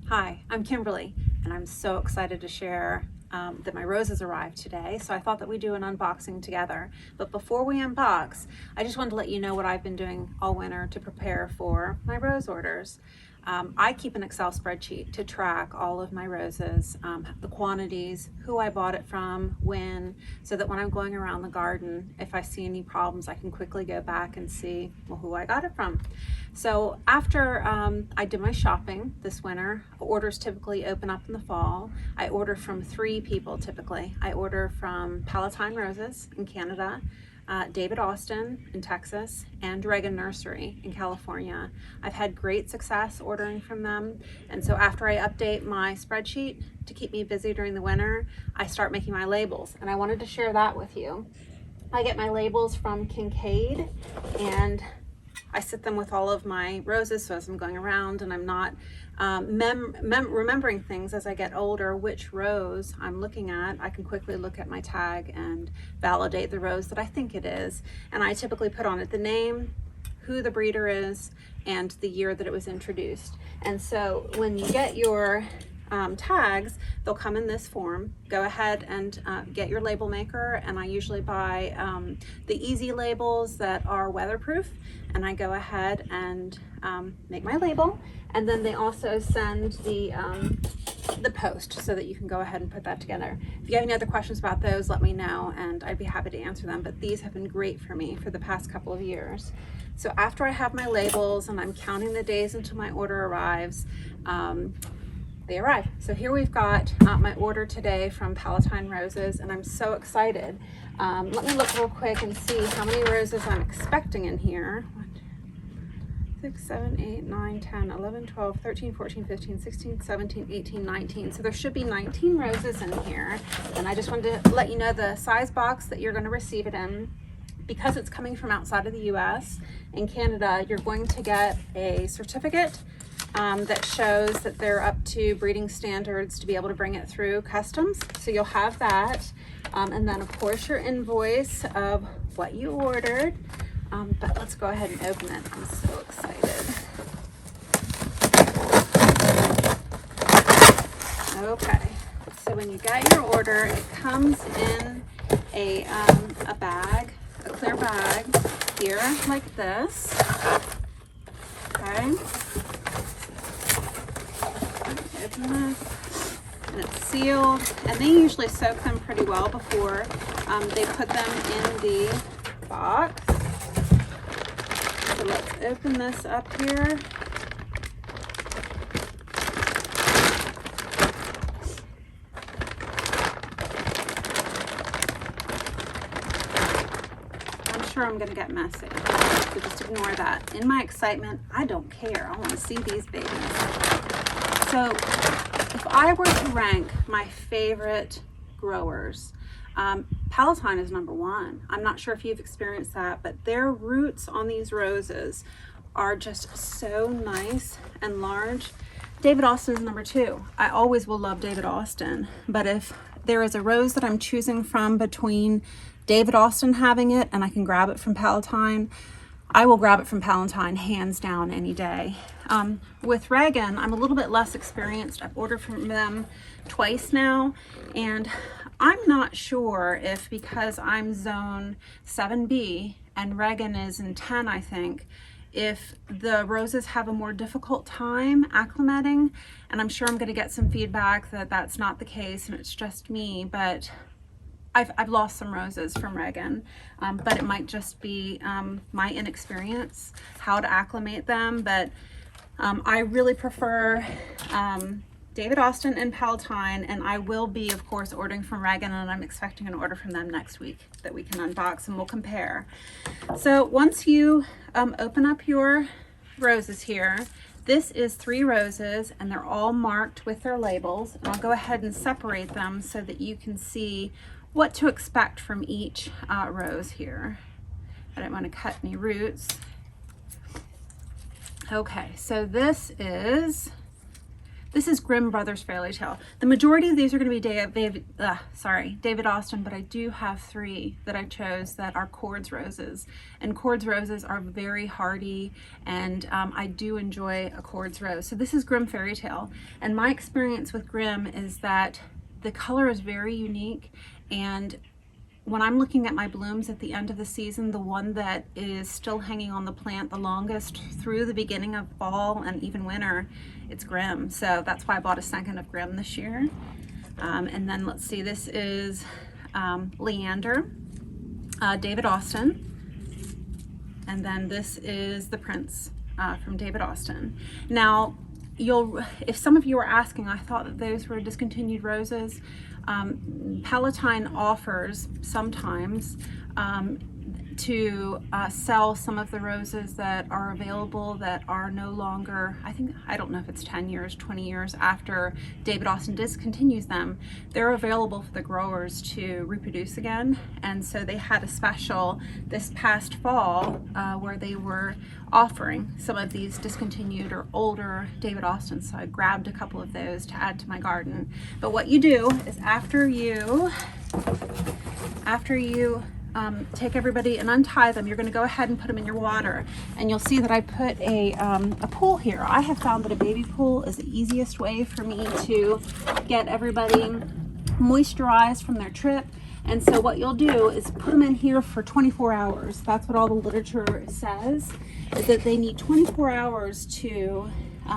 Hi, I'm Kimberly, and I'm so excited to share that my roses arrived today. So I thought that we'd do an unboxing together. But before we unbox, I just wanted to let you know what I've been doing all winter to prepare for my rose orders. I keep an Excel spreadsheet to track all of my roses, the quantities, who I bought it from, when, so that when I'm going around the garden, if I see any problems, I can quickly go back and see, well, who I got it from. So after I did my shopping this winter, orders typically open up in the fall. I order from 3 people typically. I order from Palatine Roses in Canada, David Austin in Texas, and Regan Nursery in California. I've had great success ordering from them, and so after I update my spreadsheet to keep me busy during the winter, I start making my labels, and I wanted to share that with you. I get my labels from Kincaid, and I sit them with all of my roses, so as I'm going around and I'm not remembering things as I get older, which rose I'm looking at, I can quickly look at my tag and validate the rose that I think it is. And I typically put on it the name, who the breeder is, and the year that it was introduced. And so when you get your tags, they'll come in this form. Go ahead and get your label maker, and I usually buy the easy labels that are weatherproof, and I go ahead and make my label. And then they also send the post so that you can go ahead and put that together. If you have any other questions about those, let me know and I'd be happy to answer them, but these have been great for me for the past couple of years. So after I have my labels and I'm counting the days until my order arrives, they arrive. So here we've got my order today from Palatine Roses, and I'm so excited. Let me look real quick and see how many roses I'm expecting in here. 6, 7, 8, 9, 10, 11, 12, 13, 14, 15, 16, 17, 18, 19. So there should be 19 roses in here. And I just wanted to let you know the size box that you're going to receive it in. Because it's coming from outside of the US, in Canada, you're going to get a certificate that shows that they're up to breeding standards to be able to bring it through customs. So you'll have that. And then of course your invoice of what you ordered. But let's go ahead and open it. I'm so excited. Okay, so when you get your order, it comes in a bag, a clear bag here like this. Okay. Open this, and it's sealed, and they usually soak them pretty well before they put them in the box. So let's open this up here. I'm sure I'm going to get messy, so just ignore that. In my excitement, I don't care. I want to see these babies. So if I were to rank my favorite growers, Palatine is number 1. I'm not sure if you've experienced that, but their roots on these roses are just so nice and large. David Austin is number 2. I always will love David Austin, but if there is a rose that I'm choosing from between David Austin having it and I can grab it from Palatine, I will grab it from Palatine hands down any day. With Regan, I'm a little bit less experienced. I've ordered from them twice now, and I'm not sure if because I'm zone 7B and Regan is in 10, I think, if the roses have a more difficult time acclimating, and I'm sure I'm going to get some feedback that that's not the case and it's just me, but I've lost some roses from Regan, but it might just be my inexperience, how to acclimate them. But I really prefer David Austin and Palatine, and I will be, of course, ordering from Regan, and I'm expecting an order from them next week that we can unbox and we'll compare. So once you open up your roses here, this is 3 roses, and they're all marked with their labels. And I'll go ahead and separate them so that you can see what to expect from each rose here. I don't want to cut any roots. Okay, so this This is Grimm Brothers Fairy Tale. The majority of these are going to be David Austin, but I do have 3 that I chose that are Chaucer Roses. And Chaucer Roses are very hardy, and I do enjoy a Chaucer Rose. So this is Grimm Fairy Tale. And my experience with Grimm is that the color is very unique, and when I'm looking at my blooms at the end of the season, the one that is still hanging on the plant the longest through the beginning of fall and even winter, it's Grimm. So that's why I bought a second of Grimm this year. And then let's see, this is Leander, David Austin. And then this is the Prince from David Austin. Now, if some of you are asking, I thought that those were discontinued roses. Palatine offers sometimes to sell some of the roses that are available that are no longer, I don't know if it's 10 years, 20 years after David Austin discontinues them. They're available for the growers to reproduce again. And so they had a special this past fall where they were offering some of these discontinued or older David Austins. So I grabbed a couple of those to add to my garden. But what you do is after you take everybody and untie them, you're going to go ahead and put them in your water. And you'll see that I put a pool here. I have found that a baby pool is the easiest way for me to get everybody moisturized from their trip. And so what you'll do is put them in here for 24 hours. That's what all the literature says, is that they need 24 hours to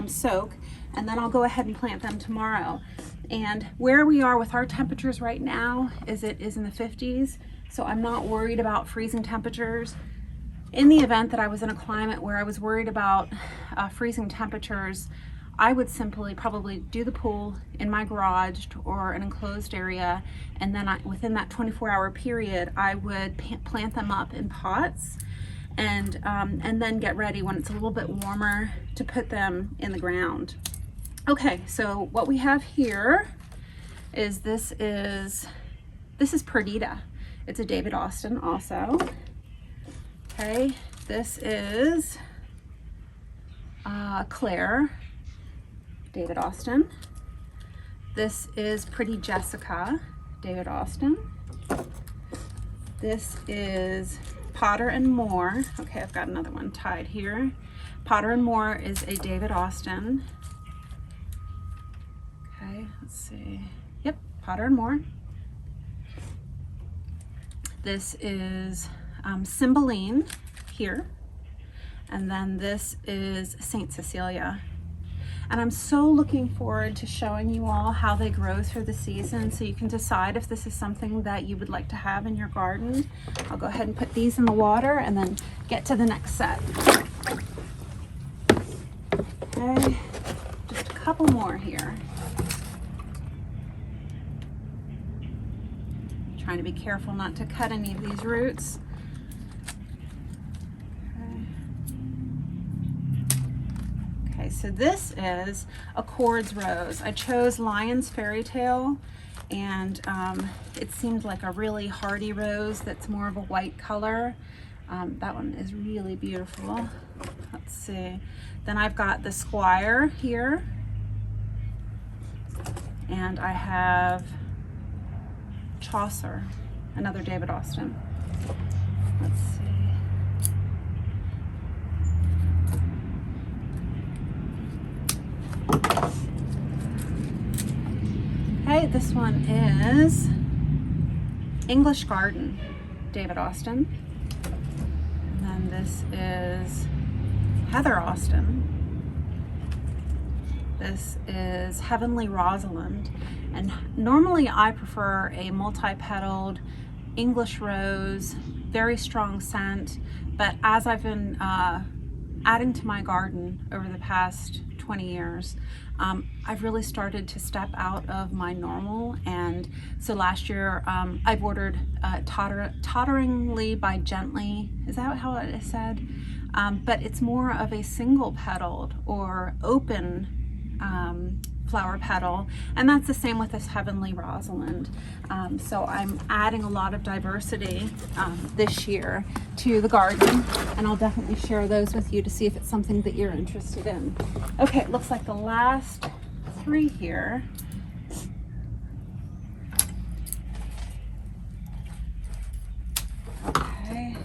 soak, and then I'll go ahead and plant them tomorrow. And where we are with our temperatures right now is it is in the 50s. So I'm not worried about freezing temperatures. In the event that I was in a climate where I was worried about freezing temperatures, I would simply probably do the pool in my garage or an enclosed area, and then within that 24-hour period, I would plant them up in pots and then get ready when it's a little bit warmer to put them in the ground. Okay, so what we have here is this is Perdita. It's a David Austin also. Okay, this is Claire, David Austin. This is Pretty Jessica, David Austin. This is Potter and More. Okay, I've got another one tied here. Potter and More is a David Austin. Okay, let's see. Yep, Potter and More. This is Cymbeline here. And then this is St. Cecilia. And I'm so looking forward to showing you all how they grow through the season so you can decide if this is something that you would like to have in your garden. I'll go ahead and put these in the water and then get to the next set. Okay, just a couple more here. Trying to be careful not to cut any of these roots. Okay, so this is a Chaucer Rose. I chose Lion's Fairy Tale, and it seemed like a really hardy rose that's more of a white color. That one is really beautiful. Let's see. Then I've got the Squire here, and I have Chaucer, another David Austin. Let's see. Okay, this one is English Garden, David Austin. And then this is Heather Austin. This is Heavenly Rosalind. And normally I prefer a multi-petaled English rose, very strong scent, but as I've been adding to my garden over the past 20 years, I've really started to step out of my normal. And so last year I've ordered Totteringly by Gently. Is that how it is said? But it's more of a single petaled or open flower petal, and that's the same with this Heavenly Rosalind. So I'm adding a lot of diversity this year to the garden, and I'll definitely share those with you to see if it's something that you're interested in. Okay, it looks like the last 3 here. Okay.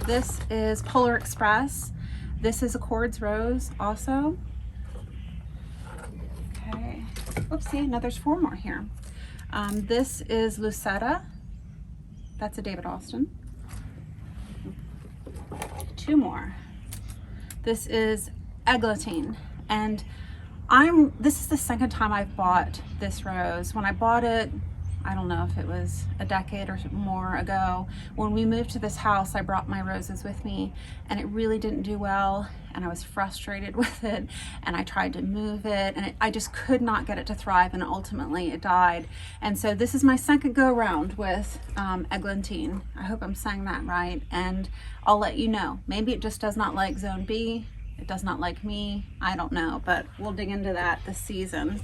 This is Polar Express. This is Accords Rose also. Okay. Oopsie, now there's 4 more here. This is Lucetta. That's a David Austin. 2 more. This is Eglantyne, and this is the second time I've bought this rose. When I bought it, I don't know if it was a decade or more ago, when we moved to this house, I brought my roses with me, and it really didn't do well, and I was frustrated with it, and I tried to move it, and I just could not get it to thrive, and ultimately it died. And so this is my second go around with Eglantyne. I hope I'm saying that right, and I'll let you know. Maybe it just does not like Zone B, it does not like me, I don't know, but we'll dig into that this season.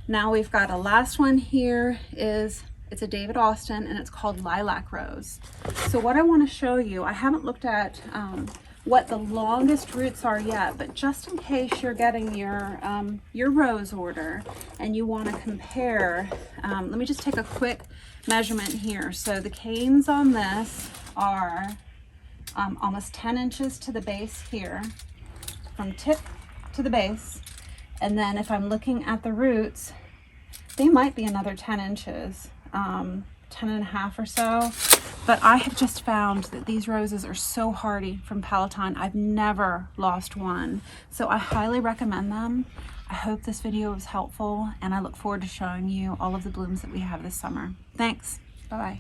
Now we've got a last one here. It's a David Austin, and it's called Lilac Rose. So what I want to show you, I haven't looked at what the longest roots are yet, but just in case you're getting your rose order and you want to compare, let me just take a quick measurement here. So the canes on this are almost 10 inches to the base here, from tip to the base. And then if I'm looking at the roots, they might be another 10 inches, 10 and a half or so. But I have just found that these roses are so hardy from Palatine. I've never lost one. So I highly recommend them. I hope this video was helpful, and I look forward to showing you all of the blooms that we have this summer. Thanks. Bye-bye.